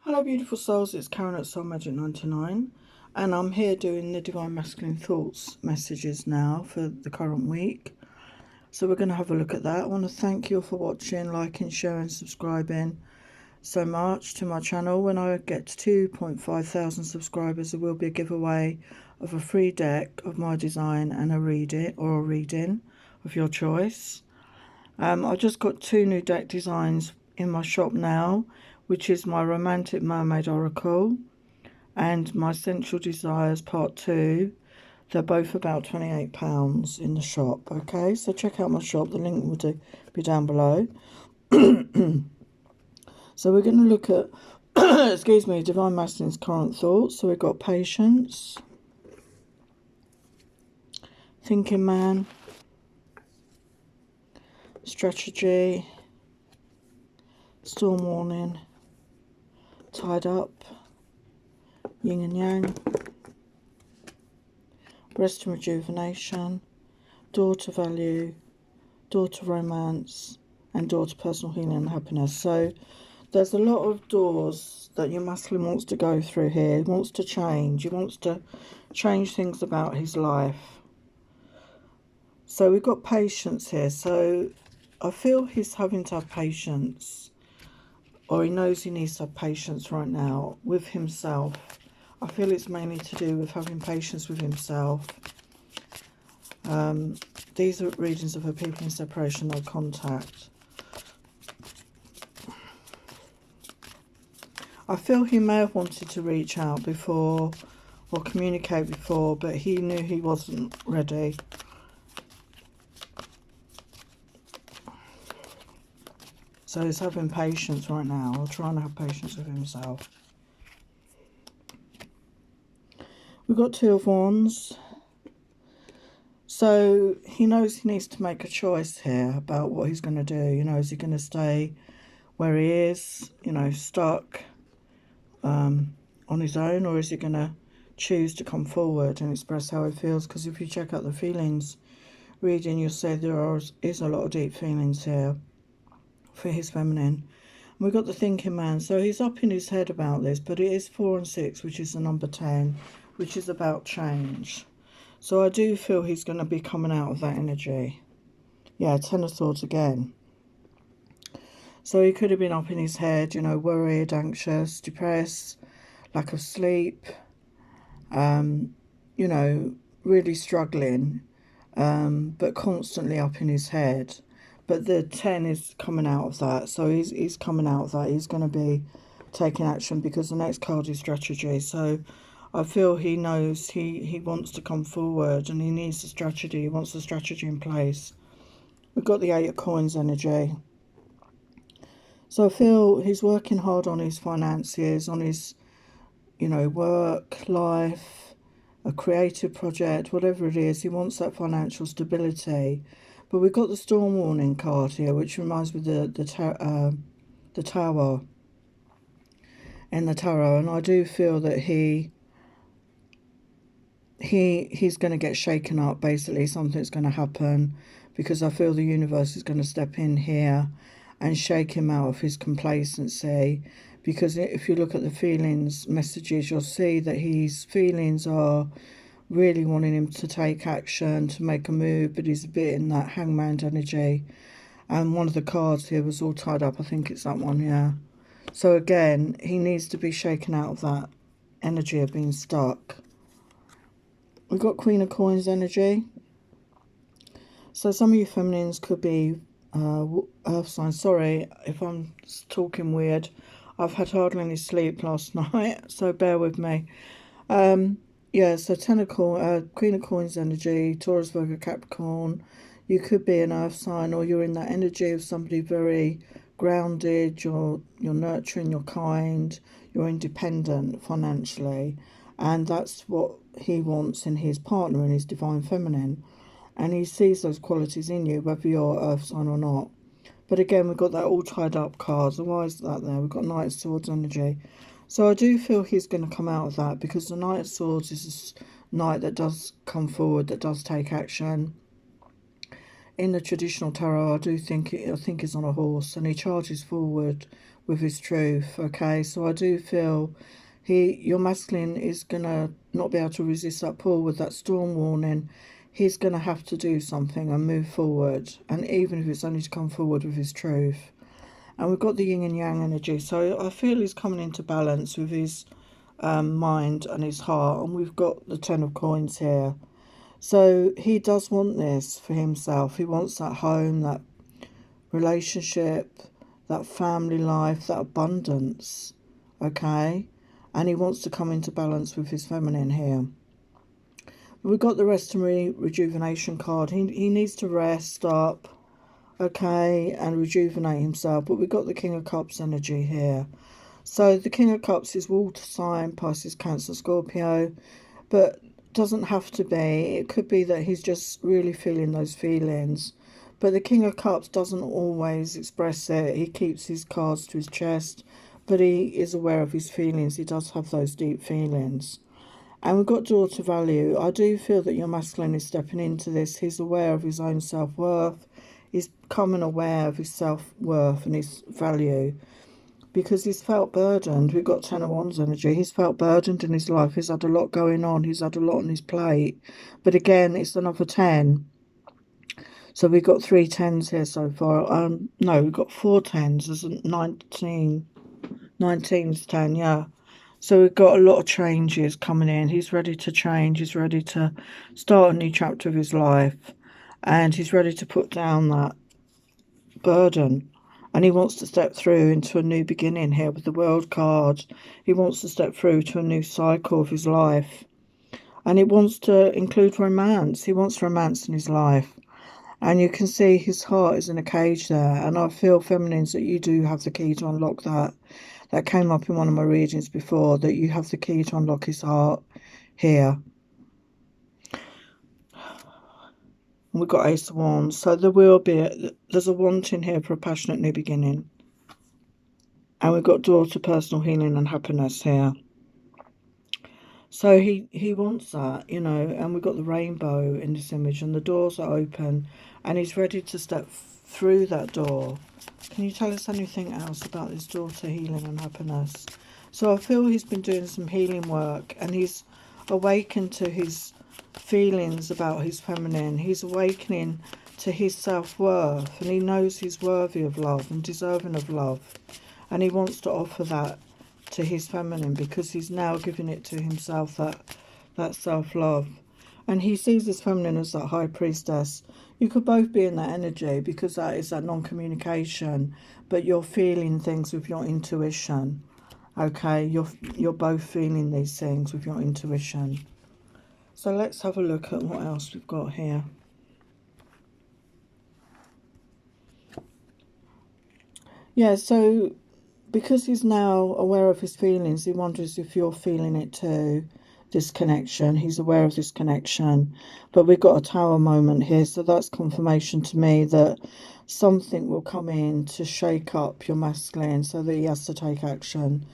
Hello beautiful souls, it's Karen at Soulmates99 and I'm here doing the Divine Masculine Thoughts messages now for the current week. So we're going to have a look at that. I want to thank you all for watching, liking, sharing, subscribing so much to my channel. When I get to 2.5 thousand subscribers, there will be a giveaway of a free deck of my design and a reading of your choice. I just got 2 new deck designs in my shop now, which is my Romantic Mermaid Oracle and my Sensual Desires Part 2. They're both about £28 in the shop. Okay, so check out my shop. The link will be down below. So we're going to look at, excuse me, Divine Masculine's current thoughts. So we've got Patience, Thinking Man, Strategy, Storm Warning, Tied Up, Yin and Yang, Rest and Rejuvenation, Door to Value, Door to Romance, and Door to Personal Healing and Happiness. So there's a lot of doors that your masculine wants to go through here. He wants to change. He wants to change things about his life. So we've got patience here. So I feel he's having to have patience, or he knows he needs to have patience right now with himself. I feel it's mainly to do with having patience with himself. These are readings of people in separation or contact. I feel he may have wanted to reach out before or communicate before, but he knew he wasn't ready. So he's having patience right now, or trying to have patience with himself. We've got 2 of Wands. So he knows he needs to make a choice here about what he's going to do. You know, is he going to stay where he is, you know, stuck on his own, or is he going to choose to come forward and express how he feels? Because if you check out the feelings reading, you'll see there is a lot of deep feelings here for his feminine. And we've got the Thinking Man. So he's up in his head about this, but it is 4 and 6, which is the number 10, which is about change. So I do feel he's going to be coming out of that energy. Yeah, 10 of Swords again. So he could have been up in his head, you know, worried, anxious, depressed, lack of sleep, you know, really struggling, but constantly up in his head. But the 10 is coming out of that. So he's coming out of that. He's going to be taking action, because the next card is strategy. So I feel he knows he wants to come forward and he needs a strategy. He wants a strategy in place. We've got the 8 of Coins energy. So I feel he's working hard on his finances, on his, you know, work, life, a creative project, whatever it is. He wants that financial stability. But we've got the Storm Warning card here, which reminds me of the Tower in the tarot. And I do feel that he's going to get shaken up, basically. Something's going to happen, because I feel the universe is going to step in here and shake him out of his complacency. Because if you look at the feelings messages, you'll see that his feelings are really wanting him to take action, to make a move, but he's a bit in that Hangman energy. And one of the cards here was all tied up. I think it's that one, yeah. So again, he needs to be shaken out of that energy of being stuck. We've got Queen of Coins energy. So some of you feminines could be earth signs. Sorry if I'm talking weird. I've had hardly any sleep last night, so bear with me. Yeah, so Queen of Coins energy, Taurus, Virgo, Capricorn. You could be an earth sign, or you're in that energy of somebody very grounded. You're nurturing, you're kind, you're independent financially, and that's what he wants in his partner, in his divine feminine. And he sees those qualities in you, whether you're earth sign or not. But again, we've got that all tied up card. So why is that there? We've got Knight of Swords energy. So I do feel he's going to come out of that, because the Knight of Swords is a knight that does come forward, that does take action. In the traditional tarot, I think he's on a horse, and he charges forward with his truth. Okay, so I do feel your masculine is gonna not be able to resist that pull with that storm warning. He's gonna have to do something and move forward, and even if it's only to come forward with his truth. And we've got the yin and yang energy, so I feel he's coming into balance with his mind and his heart. And we've got the 10 of coins here, so he does want this for himself. He wants that home, that relationship, that family life, that abundance. Okay, and he wants to come into balance with his feminine here. We've got the rest and rejuvenation card. He needs to rest up, okay, and rejuvenate himself. But we've got the King of Cups energy here. So the King of Cups is water sign, Pisces, Cancer, Scorpio, but doesn't have to be. It could be that he's just really feeling those feelings. But the King of Cups doesn't always express it. He keeps his cards to his chest, but he is aware of his feelings. He does have those deep feelings. And we've got daughter value. I do feel that your masculine is stepping into this. He's aware of his own self-worth. He's becoming aware of his self-worth and his value, because he's felt burdened. We've got 10 of Wands energy. He's felt burdened in his life. He's had a lot going on. He's had a lot on his plate. But again, it's another 10. So we've got 3 10s here so far. No, we've got 4 10s. There's 19. 19's 10, yeah. So we've got a lot of changes coming in. He's ready to change. He's ready to start a new chapter of his life. And he's ready to put down that burden. And he wants to step through into a new beginning here with the World card. He wants to step through to a new cycle of his life. And it wants to include romance. He wants romance in his life. And you can see his heart is in a cage there. And I feel, feminines, that you do have the key to unlock that. That came up in one of my readings before, that you have the key to unlock his heart here. And we've got Ace of Wands. So there's a wanting here for a passionate new beginning. And we've got daughter, personal healing and happiness here. So he wants that, you know, and we've got the rainbow in this image, and the doors are open, and he's ready to step through that door. Can you tell us anything else about this daughter, healing and happiness? So I feel he's been doing some healing work, and he's awakened to his feelings about his feminine. He's awakening to his self-worth, and he knows he's worthy of love and deserving of love, and he wants to offer that to his feminine, because he's now giving it to himself, that self-love. And he sees his feminine as that high priestess. You could both be in that energy, because that is that non-communication, but you're feeling things with your intuition. Okay, you're both feeling these things with your intuition. So let's have a look at what else we've got here. Yeah, so because he's now aware of his feelings, he wonders if you're feeling it too, this connection. He's aware of this connection. But we've got a tower moment here, so that's confirmation to me that something will come in to shake up your masculine so that he has to take action.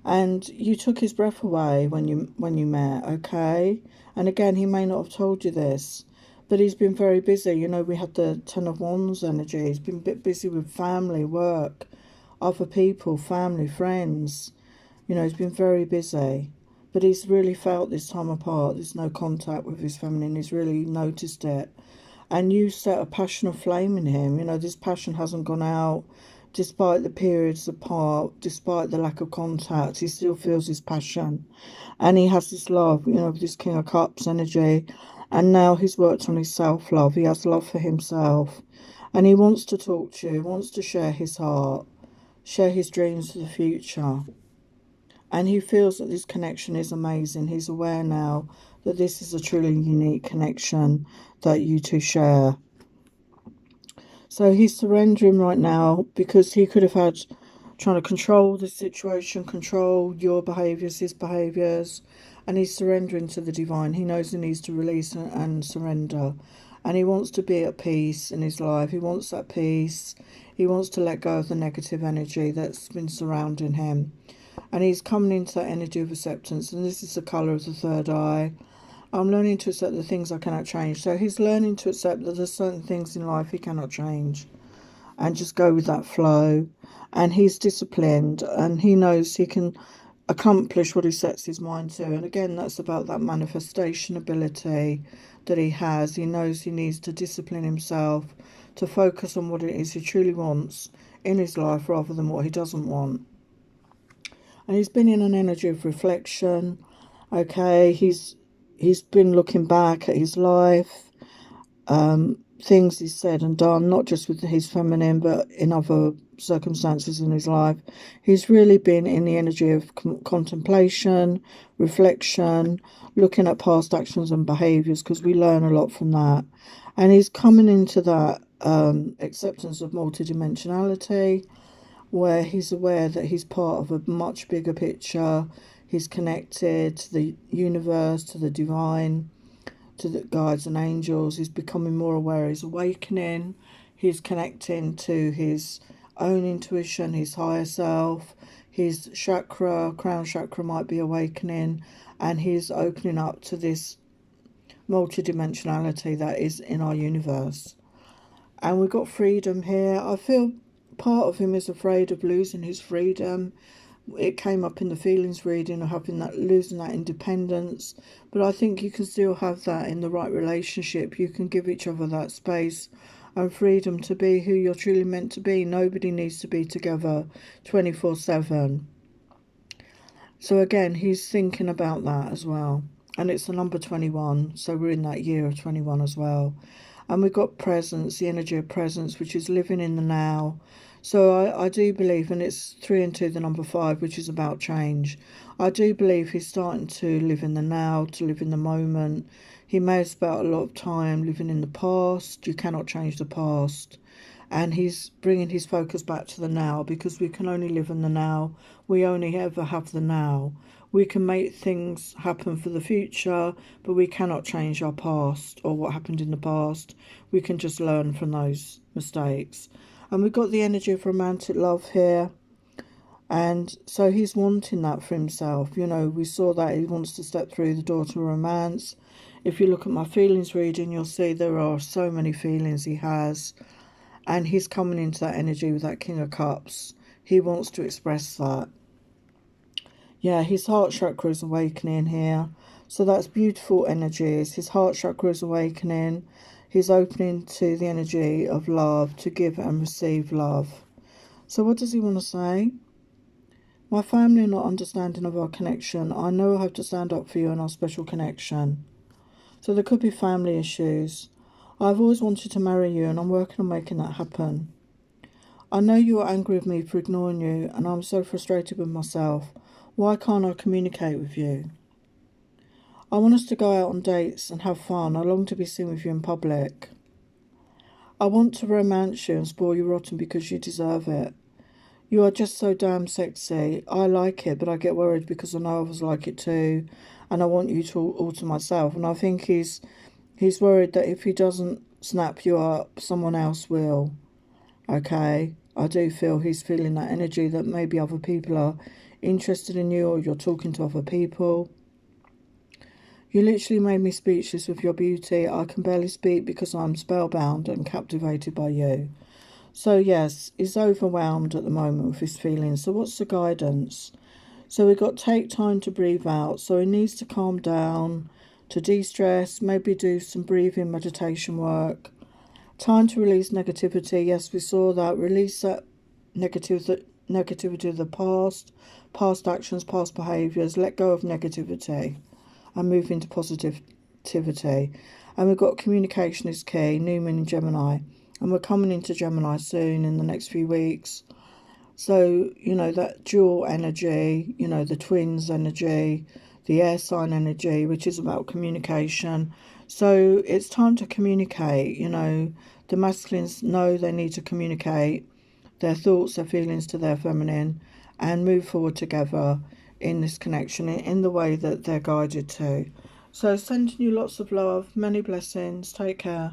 And you took his breath away when you met, okay? And again, he may not have told you this, but he's been very busy. You know, we had the 10 of Wands energy. He's been a bit busy with family, work, other people, family, friends. You know, he's been very busy. But he's really felt this time apart. There's no contact with his feminine. He's really noticed it. And you set a passion of flame in him. You know, this passion hasn't gone out. Despite the periods apart, despite the lack of contact, he still feels his passion. And he has this love, you know, this King of Cups energy. And now he's worked on his self-love. He has love for himself. And he wants to talk to you. He wants to share his heart, share his dreams for the future. And he feels that this connection is amazing. He's aware now that this is a truly unique connection that you two share. So he's surrendering right now, because he could have had trying to control the situation, control your behaviours, his behaviours, and he's surrendering to the divine. He knows he needs to release and surrender, and he wants to be at peace in his life. He wants that peace. He wants to let go of the negative energy that's been surrounding him, and he's coming into that energy of acceptance. And this is the colour of the third eye. I'm learning to accept the things I cannot change. So he's learning to accept that there's certain things in life he cannot change. and just go with that flow. And he's disciplined, and he knows he can accomplish what he sets his mind to. And again, that's about that manifestation ability that he has. He knows he needs to discipline himself to focus on what it is he truly wants in his life rather than what he doesn't want. And he's been in an energy of reflection. Okay, he's been looking back at his life, things he's said and done, not just with his feminine, but in other circumstances in his life. He's really been in the energy of contemplation, reflection, looking at past actions and behaviours, because we learn a lot from that. And he's coming into that acceptance of multidimensionality, where he's aware that he's part of a much bigger picture. He's connected to the universe, to the divine, to the guides and angels. He's becoming more aware, he's awakening, he's connecting to his own intuition, his higher self, his chakra, crown chakra might be awakening, and he's opening up to this multidimensionality that is in our universe. And we've got freedom here. I feel part of him is afraid of losing his freedom. It came up in the feelings reading of having that, losing that independence, but I think you can still have that in the right relationship. You can give each other that space and freedom to be who you're truly meant to be. Nobody needs to be together 24/7. So again, he's thinking about that as well. And it's the number 21, so we're in that year of 21 as well. And we've got presence, the energy of presence, which is living in the now. So I do believe, and it's 3 and 2, the number 5, which is about change. I do believe he's starting to live in the now, to live in the moment. He may have spent a lot of time living in the past. You cannot change the past. And he's bringing his focus back to the now, because we can only live in the now. We only ever have the now. We can make things happen for the future, but we cannot change our past or what happened in the past. We can just learn from those mistakes. And we've got the energy of romantic love here. And so he's wanting that for himself. You know, we saw that he wants to step through the door to romance. If you look at my feelings reading, you'll see there are so many feelings he has. And he's coming into that energy with that King of Cups. He wants to express that. Yeah, his heart chakra is awakening here. So that's beautiful energies. His heart chakra is awakening. He's opening to the energy of love, to give and receive love. So what does he want to say? My family are not understanding of our connection. I know I have to stand up for you and our special connection. So there could be family issues. I've always wanted to marry you, and I'm working on making that happen. I know you are angry with me for ignoring you, and I'm so frustrated with myself. Why can't I communicate with you? I want us to go out on dates and have fun. I long to be seen with you in public. I want to romance you and spoil you rotten because you deserve it. You are just so damn sexy. I like it, but I get worried because I know others like it too, and I want you to all to myself. And I think he's worried that if he doesn't snap you up, someone else will. Okay? I do feel he's feeling that energy that maybe other people are interested in you, or you're talking to other people. You literally made me speechless with your beauty. I can barely speak because I'm spellbound and captivated by you. So yes, he's overwhelmed at the moment with his feelings. So what's the guidance? So we've got take time to breathe out. So he needs to calm down, to de-stress, maybe do some breathing meditation work. Time to release negativity. Yes, we saw that. Release that negativity of the past actions, past behaviours. Let go of negativity and move into positivity. And we've got communication is key, new moon in Gemini. And we're coming into Gemini soon in the next few weeks. So, you know, that dual energy, you know, the twins energy, the air sign energy, which is about communication. So it's time to communicate, you know. The masculines know they need to communicate their thoughts, their feelings to their feminine and move forward together in this connection in the way that they're guided to. So sending you lots of love, many blessings. Take care.